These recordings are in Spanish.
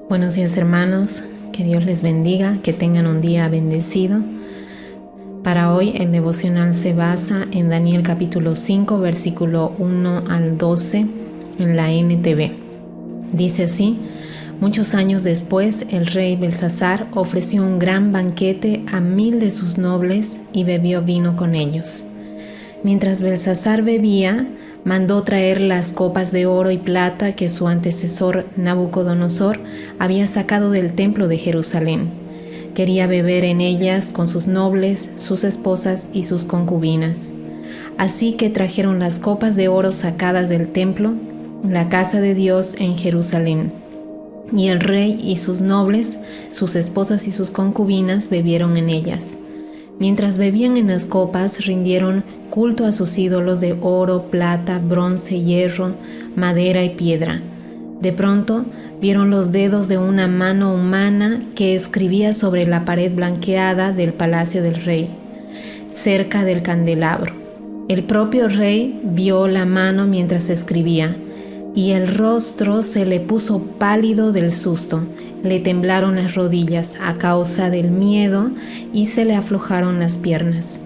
Buenos días, hermanos, que Dios les bendiga, que tengan un día bendecido. Para hoy el devocional se basa en Daniel capítulo 5, versículo 1 al 12 en la NTV. Dice así: muchos años después, el rey Belsasar ofreció un gran banquete a 1000 de sus nobles y bebió vino con ellos. Mientras Belsasar bebía, mandó traer las copas de oro y plata que su antecesor Nabucodonosor había sacado del templo de Jerusalén. Quería beber en ellas con sus nobles, sus esposas y sus concubinas. Así que trajeron las copas de oro sacadas del templo, la casa de Dios en Jerusalén. Y el rey y sus nobles, sus esposas y sus concubinas bebieron en ellas. Mientras bebían en las copas, rindieron culto a sus ídolos de oro, plata, bronce, hierro, madera y piedra. De pronto, vieron los dedos de una mano humana que escribía sobre la pared blanqueada del palacio del rey, cerca del candelabro. El propio rey vio la mano mientras escribía, y el rostro se le puso pálido del susto. Le temblaron las rodillas a causa del miedo y se le aflojaron las piernas.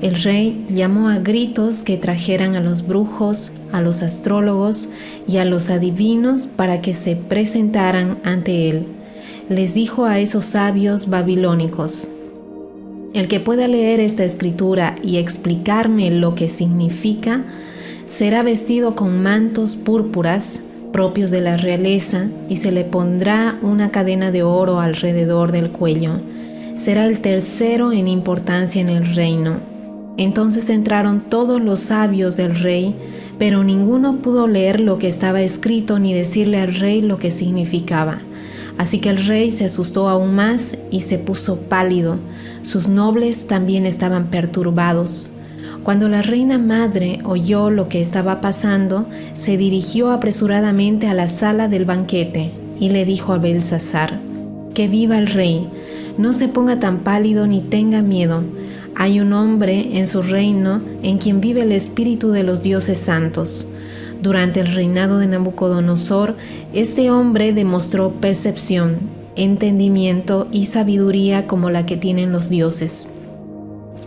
El rey llamó a gritos que trajeran a los brujos, a los astrólogos y a los adivinos para que se presentaran ante él. Les dijo a esos sabios babilónicos: el que pueda leer esta escritura y explicarme lo que significa, será vestido con mantos púrpuras propios de la realeza y se le pondrá una cadena de oro alrededor del cuello. Será el tercero en importancia en el reino. Entonces entraron todos los sabios del rey, pero ninguno pudo leer lo que estaba escrito ni decirle al rey lo que significaba. Así que el rey se asustó aún más y se puso pálido. Sus nobles también estaban perturbados. Cuando la reina madre oyó lo que estaba pasando, se dirigió apresuradamente a la sala del banquete y le dijo a Belsasar: «Que viva el rey, no se ponga tan pálido ni tenga miedo. Hay un hombre en su reino en quien vive el espíritu de los dioses santos». Durante el reinado de Nabucodonosor, este hombre demostró percepción, entendimiento y sabiduría como la que tienen los dioses.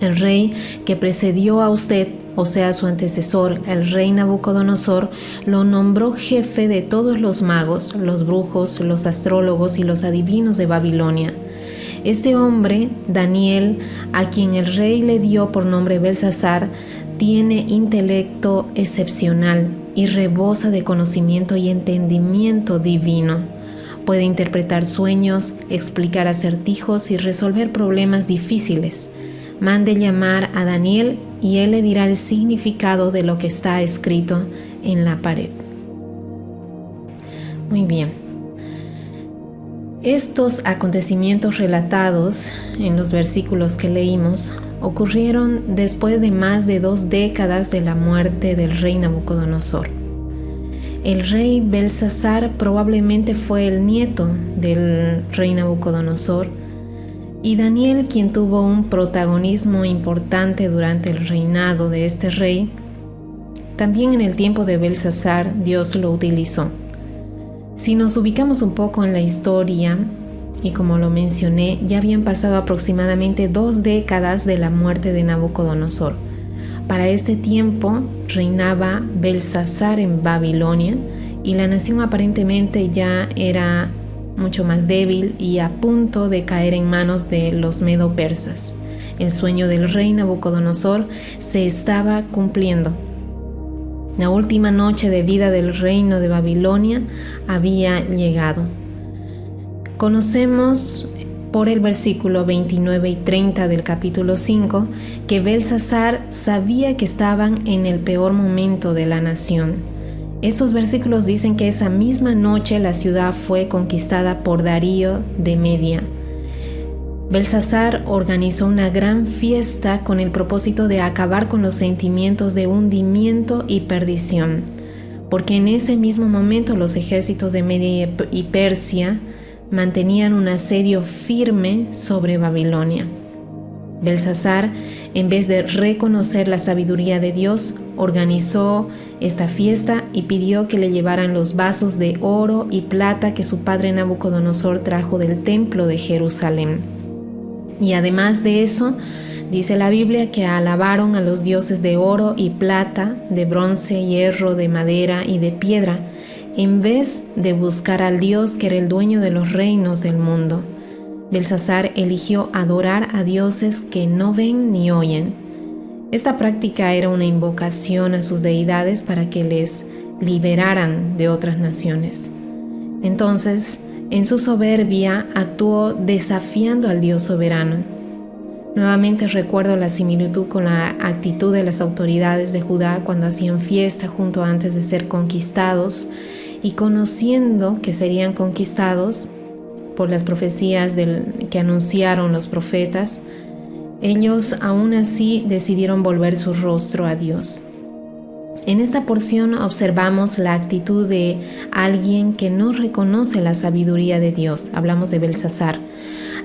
El rey que precedió a usted, o sea, su antecesor, el rey Nabucodonosor, lo nombró jefe de todos los magos, los brujos, los astrólogos y los adivinos de Babilonia. Este hombre, Daniel, a quien el rey le dio por nombre Belsasar, tiene intelecto excepcional y rebosa de conocimiento y entendimiento divino. Puede interpretar sueños, explicar acertijos y resolver problemas difíciles. Mande llamar a Daniel y él le dirá el significado de lo que está escrito en la pared. Muy bien. Estos acontecimientos relatados en los versículos que leímos ocurrieron después de más de 2 décadas de la muerte del rey Nabucodonosor. El rey Belsasar probablemente fue el nieto del rey Nabucodonosor, y Daniel, quien tuvo un protagonismo importante durante el reinado de este rey, también en el tiempo de Belsasar Dios lo utilizó. Si nos ubicamos un poco en la historia, y como lo mencioné, ya habían pasado aproximadamente 2 décadas de la muerte de Nabucodonosor. Para este tiempo reinaba Belsasar en Babilonia y la nación aparentemente ya era mucho más débil y a punto de caer en manos de los medo-persas. El sueño del rey Nabucodonosor se estaba cumpliendo. La última noche de vida del reino de Babilonia había llegado. Conocemos por el versículo 29 y 30 del capítulo 5 que Belsasar sabía que estaban en el peor momento de la nación. Estos versículos dicen que esa misma noche la ciudad fue conquistada por Darío de Media. Belsasar organizó una gran fiesta con el propósito de acabar con los sentimientos de hundimiento y perdición, porque en ese mismo momento los ejércitos de Media y Persia mantenían un asedio firme sobre Babilonia. Belsasar, en vez de reconocer la sabiduría de Dios, organizó esta fiesta y pidió que le llevaran los vasos de oro y plata que su padre Nabucodonosor trajo del templo de Jerusalén. Y además de eso, dice la Biblia que alabaron a los dioses de oro y plata, de bronce, hierro, de madera y de piedra, en vez de buscar al Dios que era el dueño de los reinos del mundo. Belsasar eligió adorar a dioses que no ven ni oyen. Esta práctica era una invocación a sus deidades para que les liberaran de otras naciones. Entonces, en su soberbia, actuó desafiando al Dios soberano. Nuevamente recuerdo la similitud con la actitud de las autoridades de Judá cuando hacían fiesta junto antes de ser conquistados y conociendo que serían conquistados por las profecías que anunciaron los profetas, ellos aún así decidieron volver su rostro a Dios. En esta porción observamos la actitud de alguien que no reconoce la sabiduría de Dios. Hablamos de Belsasar,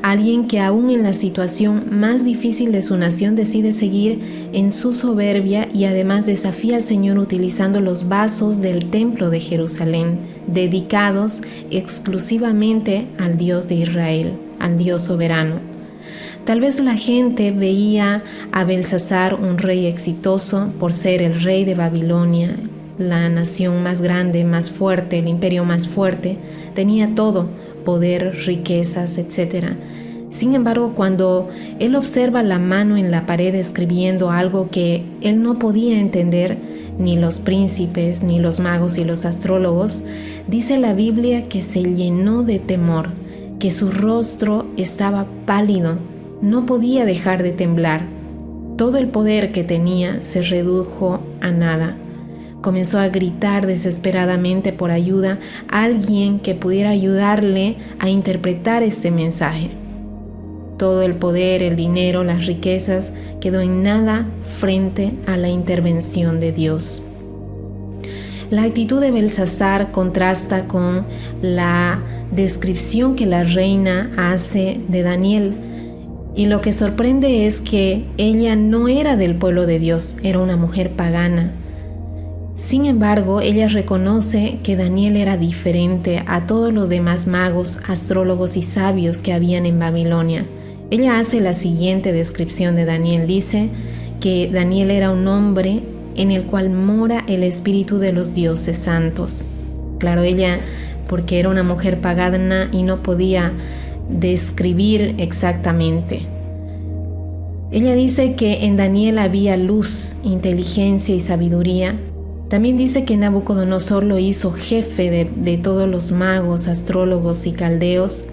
alguien que aún en la situación más difícil de su nación decide seguir en su soberbia y además desafía al Señor utilizando los vasos del templo de Jerusalén, dedicados exclusivamente al Dios de Israel, al Dios soberano. Tal vez la gente veía a Belsasar un rey exitoso por ser el rey de Babilonia, la nación más grande, más fuerte, el imperio más fuerte, tenía todo, poder, riquezas, etc. Sin embargo, cuando él observa la mano en la pared escribiendo algo que él no podía entender, ni los príncipes, ni los magos y los astrólogos, dice la Biblia que se llenó de temor, que su rostro estaba pálido, no podía dejar de temblar. Todo el poder que tenía se redujo a nada. Comenzó a gritar desesperadamente por ayuda a alguien que pudiera ayudarle a interpretar este mensaje. Todo el poder, el dinero, las riquezas quedó en nada frente a la intervención de Dios. La actitud de Belsasar contrasta con la descripción que la reina hace de Daniel. Y lo que sorprende es que ella no era del pueblo de Dios, era una mujer pagana. Sin embargo, ella reconoce que Daniel era diferente a todos los demás magos, astrólogos y sabios que habían en Babilonia. Ella hace la siguiente descripción de Daniel. Dice que Daniel era un hombre en el cual mora el espíritu de los dioses santos. Claro, ella, porque era una mujer pagana y no podía describir exactamente. Ella dice que en Daniel había luz, inteligencia y sabiduría. También dice que Nabucodonosor lo hizo jefe de todos los magos, astrólogos y caldeos,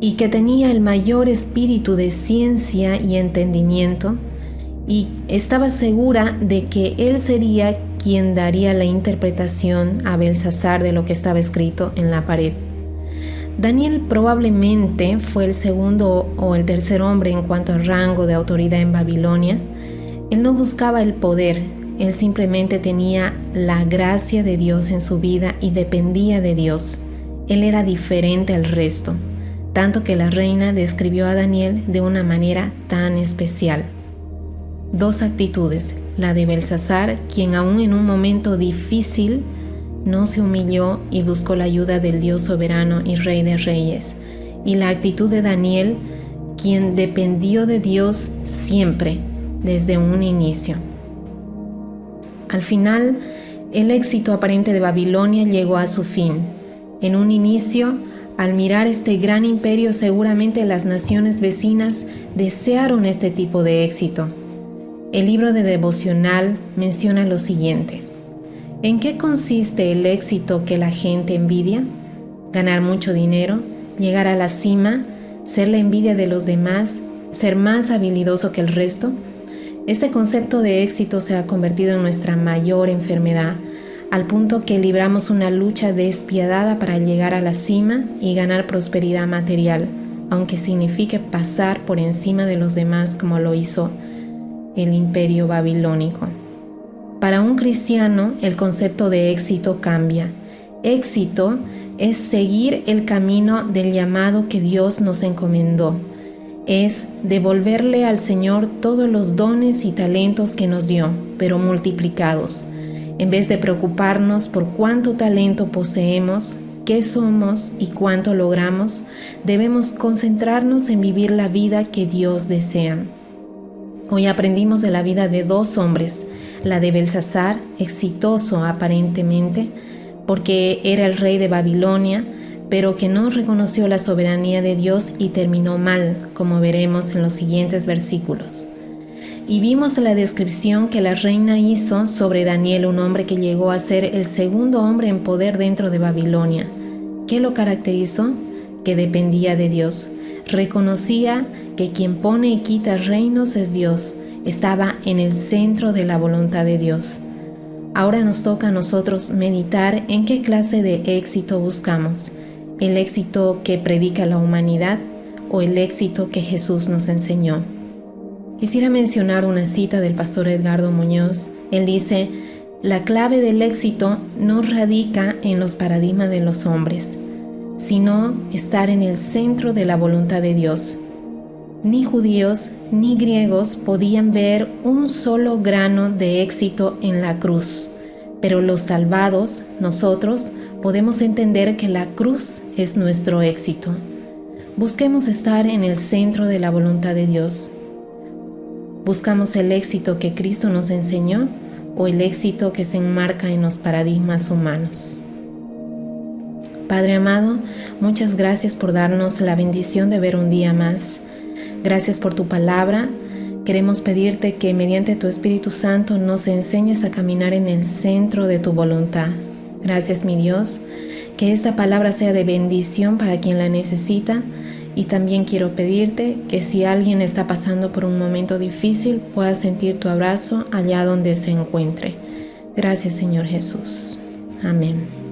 y que tenía el mayor espíritu de ciencia y entendimiento, y estaba segura de que él sería quien daría la interpretación a Belsasar de lo que estaba escrito en la pared. Daniel probablemente fue el segundo o el tercer hombre en cuanto a rango de autoridad en Babilonia. Él no buscaba el poder, él simplemente tenía la gracia de Dios en su vida y dependía de Dios. Él era diferente al resto, tanto que la reina describió a Daniel de una manera tan especial. Dos actitudes, la de Belsasar, quien aún en un momento difícil no se humilló y buscó la ayuda del Dios soberano y Rey de Reyes, y la actitud de Daniel, quien dependió de Dios siempre, desde un inicio. Al final, el éxito aparente de Babilonia llegó a su fin. En un inicio, al mirar este gran imperio, seguramente las naciones vecinas desearon este tipo de éxito. El libro de devocional menciona lo siguiente: ¿en qué consiste el éxito que la gente envidia? Ganar mucho dinero, llegar a la cima, ser la envidia de los demás, ser más habilidoso que el resto. Este concepto de éxito se ha convertido en nuestra mayor enfermedad, al punto que libramos una lucha despiadada para llegar a la cima y ganar prosperidad material, aunque signifique pasar por encima de los demás como lo hizo el imperio babilónico. Para un cristiano, el concepto de éxito cambia. Éxito es seguir el camino del llamado que Dios nos encomendó. es devolverle al Señor todos los dones y talentos que nos dio, pero multiplicados. En vez de preocuparnos por cuánto talento poseemos, qué somos y cuánto logramos, debemos concentrarnos en vivir la vida que Dios desea. Hoy aprendimos de la vida de dos hombres, la de Belsasar, exitoso aparentemente, porque era el rey de Babilonia, pero que no reconoció la soberanía de Dios y terminó mal, como veremos en los siguientes versículos. Y vimos la descripción que la reina hizo sobre Daniel, un hombre que llegó a ser el segundo hombre en poder dentro de Babilonia. ¿Qué lo caracterizó? Que dependía de Dios. Reconocía que quien pone y quita reinos es Dios. Estaba en el centro de la voluntad de Dios. Ahora nos toca a nosotros meditar en qué clase de éxito buscamos. ¿El éxito que predica la humanidad o el éxito que Jesús nos enseñó? Quisiera mencionar una cita del pastor Edgardo Muñoz. Él dice: la clave del éxito no radica en los paradigmas de los hombres, sino estar en el centro de la voluntad de Dios. Ni judíos ni griegos podían ver un solo grano de éxito en la cruz, pero los salvados, nosotros, podemos entender que la cruz es nuestro éxito. Busquemos estar en el centro de la voluntad de Dios. ¿Buscamos el éxito que Cristo nos enseñó o el éxito que se enmarca en los paradigmas humanos? Padre amado, muchas gracias por darnos la bendición de ver un día más. Gracias por tu palabra. Queremos pedirte que mediante tu Espíritu Santo nos enseñes a caminar en el centro de tu voluntad. Gracias, mi Dios, que esta palabra sea de bendición para quien la necesita. Y también quiero pedirte que si alguien está pasando por un momento difícil, pueda sentir tu abrazo allá donde se encuentre. Gracias, Señor Jesús. Amén.